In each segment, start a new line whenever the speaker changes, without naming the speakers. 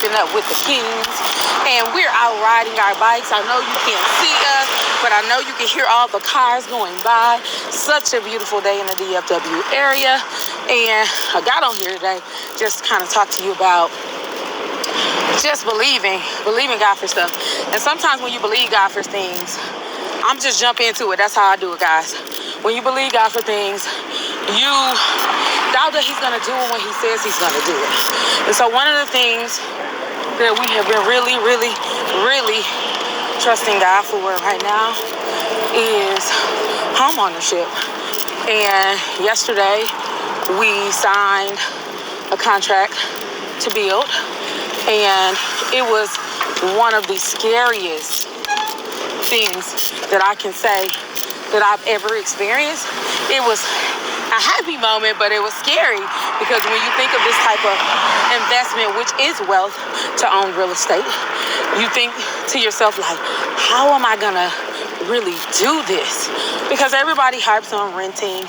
keeping up with the kings. And we're out riding our bikes. I know you can't see us, but I know you can hear all the cars going by. Such a beautiful day in the DFW area. And I got on here today just to kind of talk to you about just believing God for stuff. And sometimes when you believe God for things, I'm just jump into it. That's how I do it, guys. When you believe God for things, you doubt that he's going to do it when he says he's going to do it. And so one of the things that we have been really trusting God for right now is home ownership. And yesterday we signed a contract to build, and it was one of the scariest things that I can say that I've ever experienced. It was a happy moment, but it was scary because when you think of this type of investment, which is wealth to own real estate, you think to yourself like, how am I gonna really do this? Because everybody hypes on renting,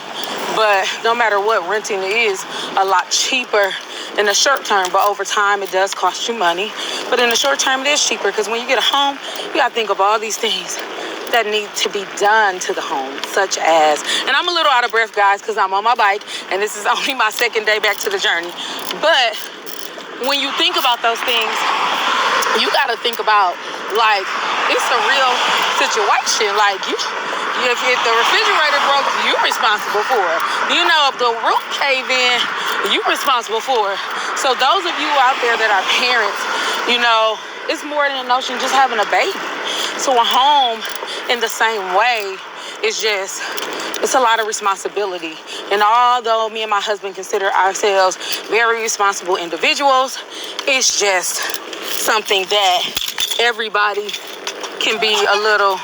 but no matter what, renting is a lot cheaper in the short term, but over time it does cost you money. But in the short term it is cheaper because when you get a home, you gotta think of all these things that need to be done to the home, such as, and I'm a little out of breath, guys, because I'm on my bike and this is only my second day back to the journey. But when you think about those things, you gotta think about, like, it's a real situation. Like, if the refrigerator broke, you're responsible for it. You know, if the roof cave in, you're responsible for it. So those of you out there that are parents, you know, it's more than a notion just having a baby. So a home, in the same way, it's a lot of responsibility. And although me and my husband consider ourselves very responsible individuals, it's just something that everybody can be a little,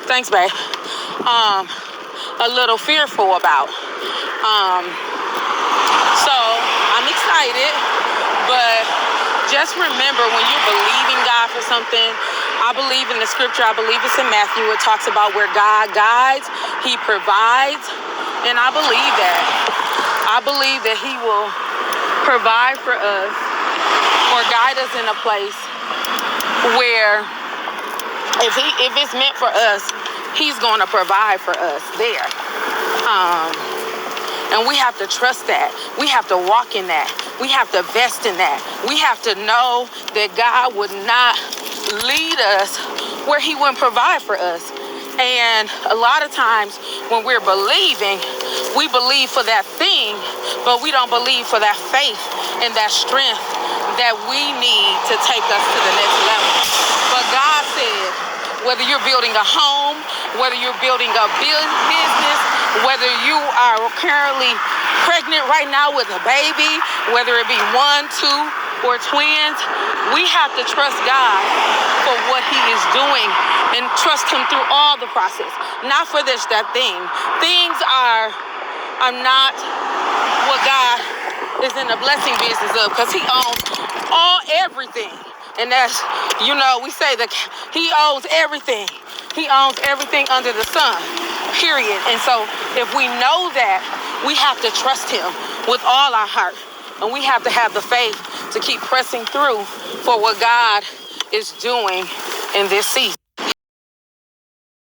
thanks babe, a little fearful about. So I'm excited, but just remember, when you're believing God for something, I believe in the scripture, I believe it's in Matthew, it talks about where God guides, he provides, and I believe that. I believe that he will provide for us or guide us in a place where if it's meant for us, he's going to provide for us there. And we have to trust that. We have to walk in that. We have to vest in that. We have to know that God would not lead us where he wouldn't provide for us. And a lot of times when we're believing, we believe for that thing, but we don't believe for that faith and that strength that we need to take us to the next level. But God said, whether you're building a home, whether you're building a business, whether you are currently pregnant right now with a baby, whether it be 1, 2, or twins, we have to trust God for what he is doing and trust him through all the process. Not for that thing. Things are not what God is in the blessing business of, because he owns everything. And that's, you know, we say that he owns everything. He owns everything under the sun, period. And so if we know that, we have to trust him with all our heart. And we have to have the faith to keep pressing through for what God is doing in this season.